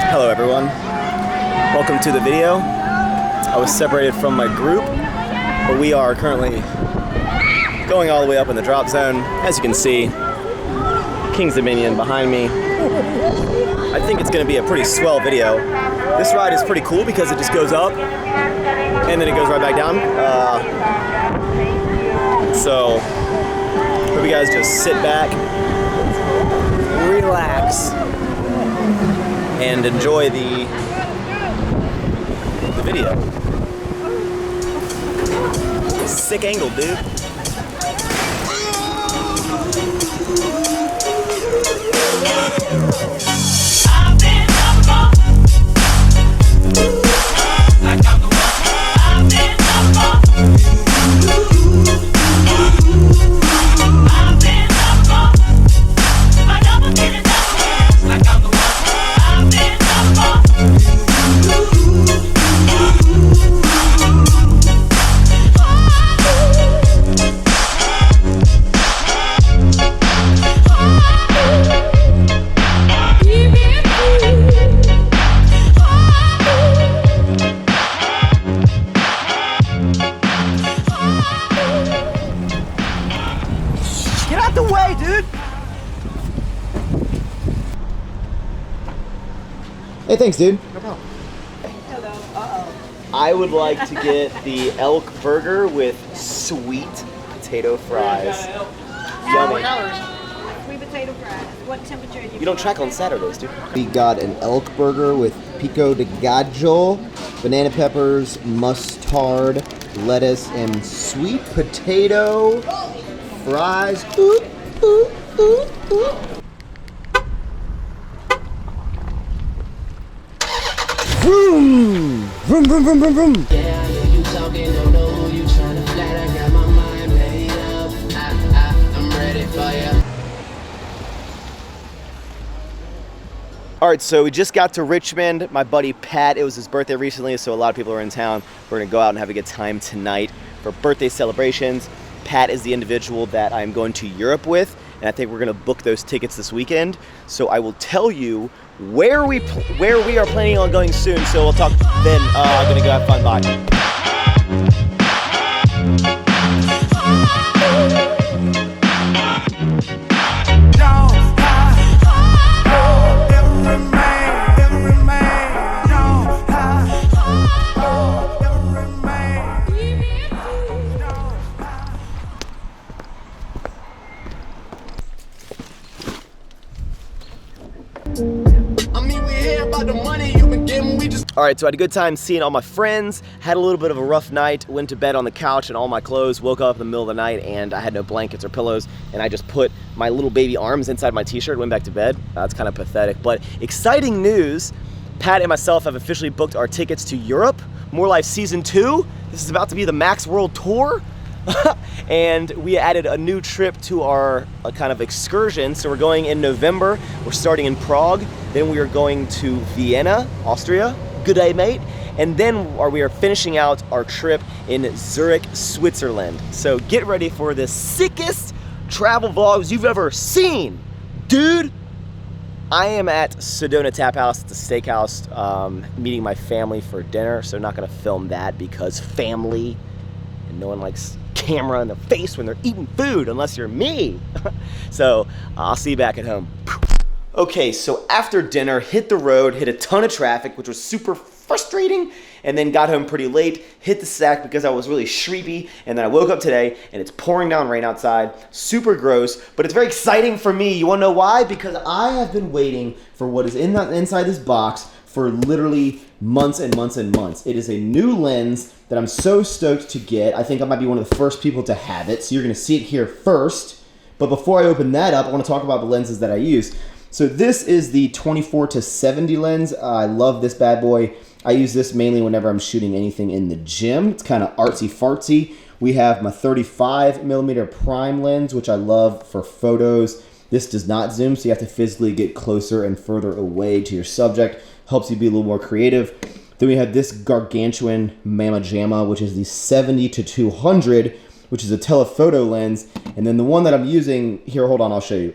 Hello everyone, welcome to the video. I was separated from my group, but we are currently going all the way up in the drop zone. As you can see, King's Dominion behind me. I think it's going to be a pretty swell video. This ride is pretty cool because it just goes up and then it goes right back down. So hope you guys just sit back, relax, and enjoy the video. Sick angle, dude. Get out the way, dude! Hey, thanks, dude. No problem. Hello. Uh-oh. I would like to get the elk burger with sweet potato fries. Yummy. Sweet potato fries. What temperature are you? You don't track on Saturdays, dude. We got an elk burger with pico de gallo, banana peppers, mustard, lettuce, and sweet potato fries. Ooh, ooh, ooh, ooh. Vroom! Vroom, vroom, vroom, vroom, vroom. Yeah, I hear you talking, don't know who you trying to flat. I got my mind made up. I'm ready for ya. All right, so we just got to Richmond. My buddy Pat, it was his birthday recently, so a lot of people are in town. We're gonna go out and have a good time tonight for birthday celebrations. Pat is the individual that I'm going to Europe with, and I think we're gonna book those tickets this weekend. So I will tell you where we are planning on going soon. So we'll talk then. I'm gonna go have fun. Bye. All right, so I had a good time seeing all my friends, had a little bit of a rough night, went to bed on the couch in all my clothes, woke up in the middle of the night and I had no blankets or pillows, and I just put my little baby arms inside my t-shirt, went back to bed. That's kind of pathetic, but exciting news. Pat and myself have officially booked our tickets to Europe, More Life Season 2. This is about to be the Maxx World Tour. And we added a new trip to our kind of excursion. So we're going in November. We're starting in Prague. Then we are going to Vienna, Austria. Good day, mate. And then we are finishing out our trip in Zurich, Switzerland. So get ready for the sickest travel vlogs you've ever seen, dude. I am at Sedona Tap House, it's a steakhouse, meeting my family for dinner. So not gonna film that because family, and no one likes camera in the face when they're eating food, unless you're me. So I'll see you back at home. Okay, so after dinner, hit the road, hit a ton of traffic, which was super frustrating, and then got home pretty late, hit the sack because I was really sleepy, and then I woke up today, and it's pouring down rain outside, super gross, but it's very exciting for me. You wanna know why? Because I have been waiting for what is inside this box for literally months and months and months. It is a new lens that I'm so stoked to get. I think I might be one of the first people to have it, so you're gonna see it here first. But before I open that up, I wanna talk about the lenses that I use. So this is the 24-70 lens. I love this bad boy. I use this mainly whenever I'm shooting anything in the gym. It's kind of artsy fartsy. We have my 35mm prime lens, which I love for photos. This does not zoom, so you have to physically get closer and further away to your subject. Helps you be a little more creative. Then we have this gargantuan Mama Jamma, which is the 70-200, which is a telephoto lens. And then the one that I'm using here, hold on, I'll show you.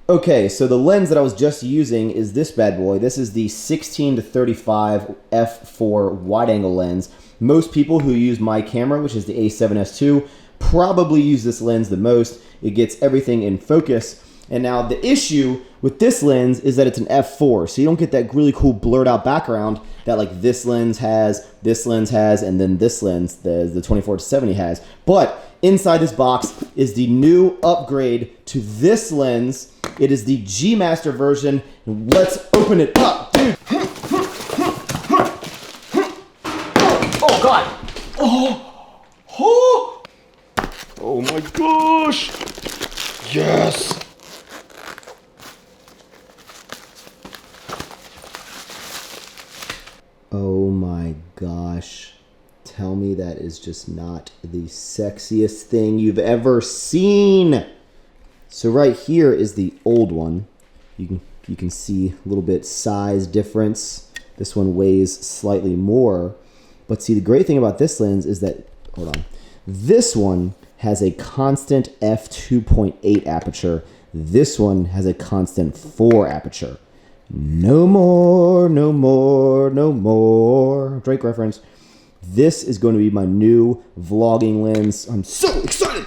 Okay, so the lens that I was just using is this bad boy. This is the 16-35 f4 wide-angle lens. Most people who use my camera, which is the A7S II, probably use this lens the most. It gets everything in focus. And now the issue with this lens is that it's an f4, so you don't get that really cool blurred out background that like this lens has, and then this lens, the 24-70 has. But inside this box is the new upgrade to this lens. It is the G Master version. Let's open it up, dude. Oh God! Oh my gosh! Yes! Oh my gosh. Tell me that is just not the sexiest thing you've ever seen. So right here is the old one. You can see a little bit size difference. This one weighs slightly more. But see, the great thing about this lens is that, hold on, this one has a constant f2.8 aperture. This one has a constant 4 aperture. No more, no more, no more. Drake reference. This is going to be my new vlogging lens. I'm so excited.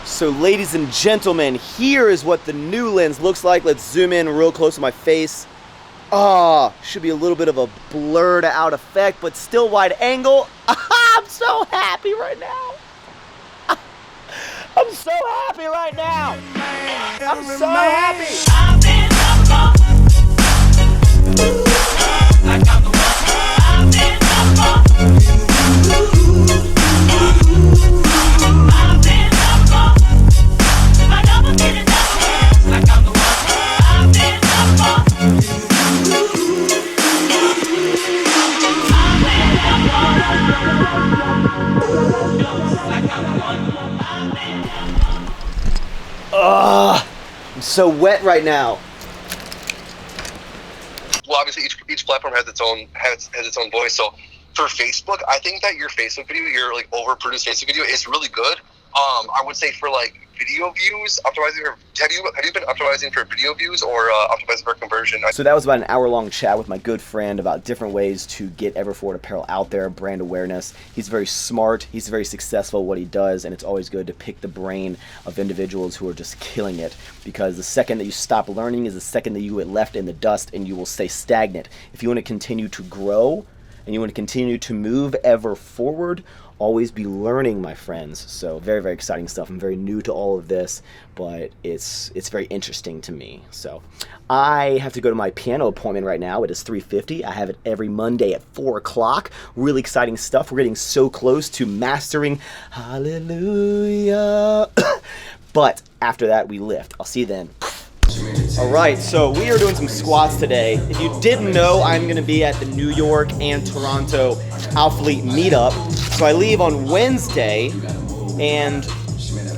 So ladies and gentlemen, here is what the new lens looks like. Let's zoom in real close to my face. Should be a little bit of a blurred out effect, but still wide angle. I'm so happy right now. I'm so happy right now. I'm so happy. I'm so wet right now. Well, obviously each platform has its own voice. So for Facebook, I think that your Facebook video, your like overproduced Facebook video, is really good. I would say for like video views, optimizing for have you been optimizing for video views or optimizing for conversion? So that was about an hour-long chat with my good friend about different ways to get Everforward apparel out there, brand awareness. He's very smart, he's very successful at what he does, and it's always good to pick the brain of individuals who are just killing it, because the second that you stop learning is the second that you get left in the dust and you will stay stagnant. If you want to continue to grow and you want to continue to move ever forward, always be learning, my friends. So very, very exciting stuff. I'm very new to all of this, but it's very interesting to me. So I have to go to my piano appointment right now. It is 3:50. I have it every Monday at 4 o'clock. Really exciting stuff. We're getting so close to mastering. Hallelujah. But after that, we lift. I'll see you then. All right, so we are doing some squats today. If you didn't know, I'm going to be at the New York and Toronto Outfleet meetup. So I leave on Wednesday, and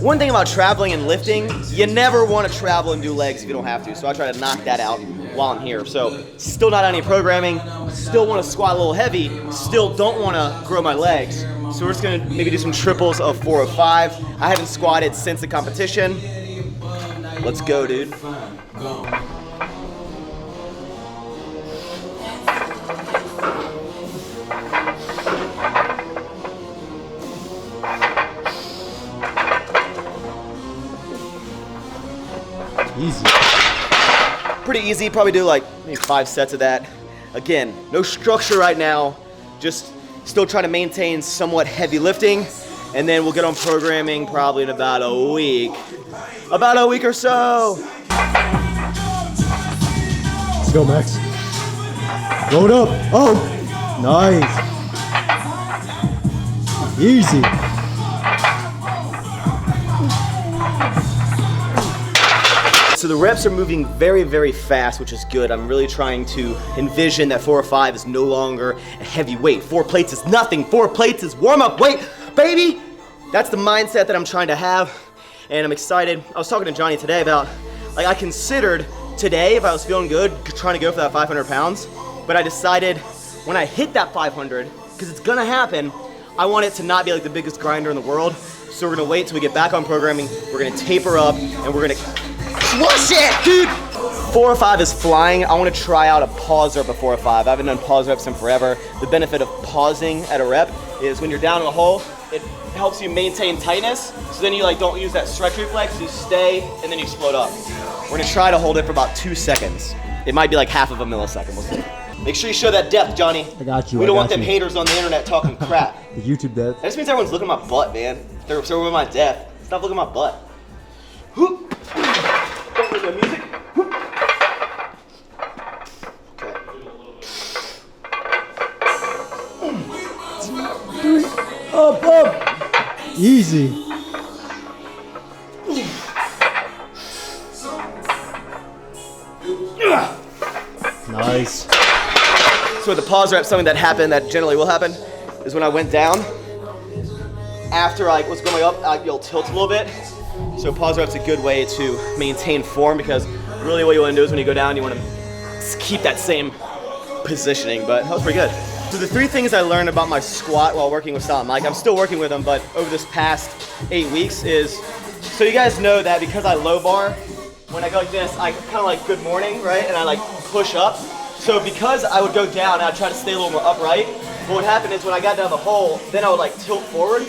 one thing about traveling and lifting, you never want to travel and do legs if you don't have to. So I try to knock that out while I'm here. So still not any programming, still want to squat a little heavy, still don't want to grow my legs. So we're just going to maybe do some triples of 405. I haven't squatted since the competition. Let's go, dude. Easy. Pretty easy, probably do like maybe 5 sets of that. Again, no structure right now, just still trying to maintain somewhat heavy lifting, and then we'll get on programming probably in about a week. About a week or so. Let's go, Max. Load up. Oh, nice. Easy. So the reps are moving very, very fast, which is good. I'm really trying to envision that 4 or 5 is no longer a heavy weight. 4 plates is nothing. 4 plates is warm-up weight, baby. That's the mindset that I'm trying to have, and I'm excited. I was talking to Johnny today about, like, I considered today, if I was feeling good, trying to go for that 500 pounds, but I decided when I hit that 500, because it's gonna happen, I want it to not be like the biggest grinder in the world. So we're gonna wait till we get back on programming. We're gonna taper up and we're gonna crush it, dude. 4 or 5 is flying. I wanna try out a pause rep before a 5. I haven't done pause reps in forever. The benefit of pausing at a rep is when you're down in a hole, it helps you maintain tightness. So then you like don't use that stretch reflex, you stay and then you explode up. We're gonna try to hold it for about 2 seconds. It might be like half of a millisecond, we'll see. Make sure you show that depth, Johnny. I got you. We don't want them haters on the internet talking crap. The YouTube depth. That just means everyone's looking at my butt, man. They're observing with my depth. Stop looking at my butt. Whoop. Don't listen to music. Whoop. Up, up. Easy. Nice. So with the pause rep, something that happened that generally will happen is when I went down, after I was going up, you'll tilt a little bit. So pause rep's a good way to maintain form because really what you want to do is when you go down, you want to keep that same positioning, but that was pretty good. So the 3 things I learned about my squat while working with Silent Mike, I'm still working with them, but over this past 8 weeks is, so you guys know that because I low bar, when I go like this, I kind of like good morning, right? And I like push up. So because I would go down and I'd try to stay a little more upright, what would happen is when I got down the hole, then I would like tilt forward.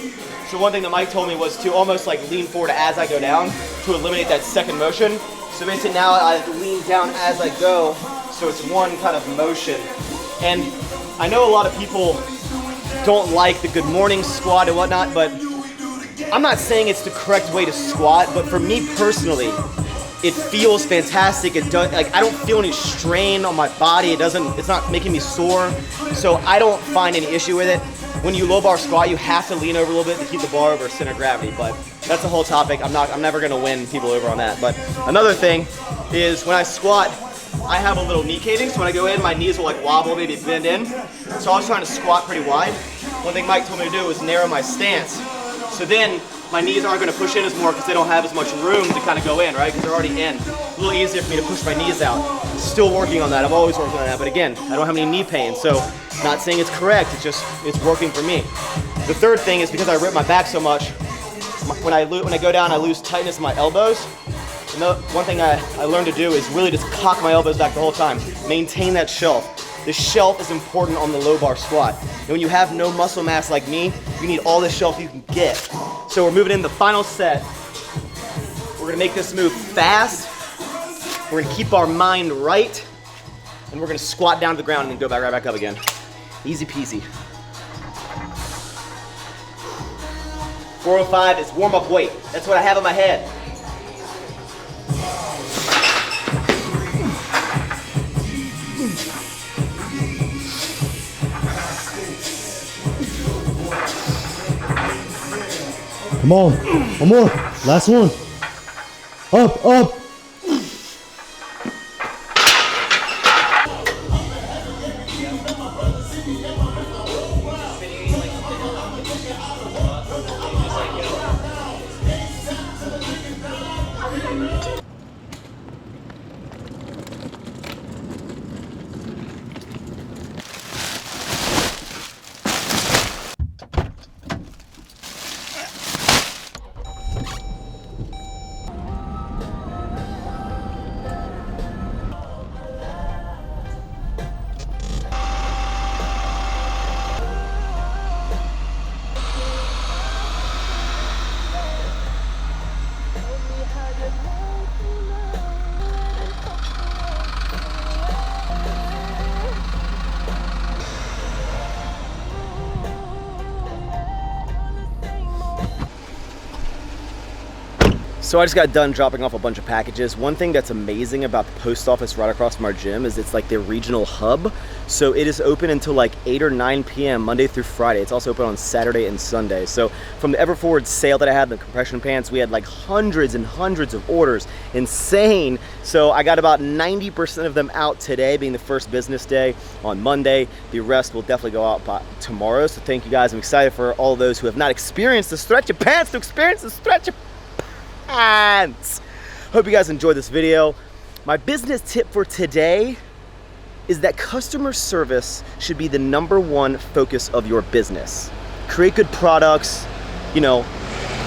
So one thing that Mike told me was to almost like lean forward as I go down to eliminate that second motion. So basically now I lean down as I go, so it's one kind of motion. And I know a lot of people don't like the good morning squat and whatnot, but I'm not saying it's the correct way to squat, but for me personally, it feels fantastic. It does, like, I don't feel any strain on my body. It's not making me sore. So I don't find any issue with it. When you low bar squat, you have to lean over a little bit to keep the bar over center of gravity, but that's a whole topic. I'm never gonna win people over on that. But another thing is when I squat, I have a little knee caving, so when I go in, my knees will like wobble, maybe bend in. So I was trying to squat pretty wide. One thing Mike told me to do was narrow my stance. So then my knees aren't going to push in as more because they don't have as much room to kind of go in, right? Because they're already in. A little easier for me to push my knees out. Still working on that. I've always worked on that. But again, I don't have any knee pain. So not saying it's correct. It's working for me. The third thing is because I rip my back so much, when I go down, I lose tightness in my elbows. And one thing I learned to do is really just cock my elbows back the whole time. Maintain that shelf. The shelf is important on the low bar squat. And when you have no muscle mass like me, you need all the shelf you can get. So we're moving into the final set. We're gonna make this move fast. We're gonna keep our mind right. And we're gonna squat down to the ground and then go right back up again. Easy peasy. 405 is warm up weight. That's what I have in my head. Come on. One more. Last one. Up, up. So I just got done dropping off a bunch of packages. One thing that's amazing about the post office right across from our gym is it's like their regional hub. So it is open until like 8 or 9 p.m. Monday through Friday. It's also open on Saturday and Sunday. So from the Everforward sale that I had, the compression pants, we had like hundreds and hundreds of orders. Insane. So I got about 90% of them out today, being the first business day on Monday. The rest will definitely go out by tomorrow. So thank you guys. I'm excited for all those who have not experienced the stretch of pants to experience the stretch of pants. Hope you guys enjoyed this video. My business tip for today is that customer service should be the #1 focus of your business. Create good products, you know,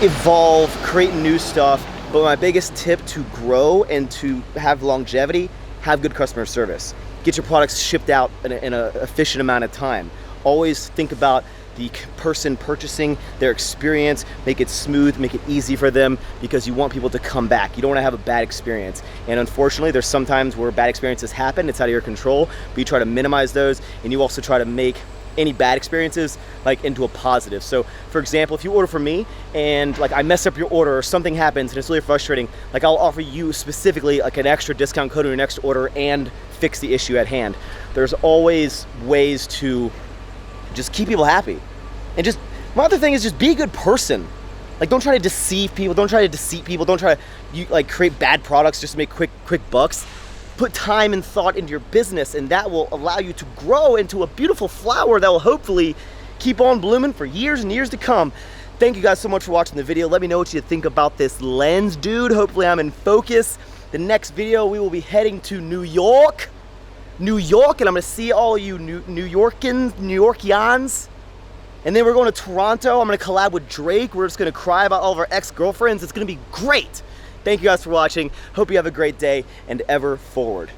evolve, create new stuff. But my biggest tip to grow and to have longevity, have good customer service. Get your products shipped out in an efficient amount of time. Always think about the person purchasing, their experience, make it smooth, make it easy for them, because you want people to come back. You don't want to have a bad experience. And unfortunately, there's sometimes where bad experiences happen, it's out of your control, but you try to minimize those, and you also try to make any bad experiences like into a positive. So for example, if you order from me and like I mess up your order or something happens and it's really frustrating, like I'll offer you specifically like an extra discount code on your next order and fix the issue at hand. There's always ways to just keep people happy. And just, my other thing is just be a good person. Like don't try to deceive people, don't try to deceive people, don't try to create bad products just to make quick bucks. Put time and thought into your business, and that will allow you to grow into a beautiful flower that will hopefully keep on blooming for years and years to come. Thank you guys so much for watching the video. Let me know what you think about this lens, dude. Hopefully I'm in focus. The next video, we will be heading to New York, and I'm gonna see all you New Yorkians. And then we're going to Toronto. I'm gonna collab with Drake. We're just gonna cry about all of our ex-girlfriends. It's gonna be great. Thank you guys for watching. Hope you have a great day and ever forward.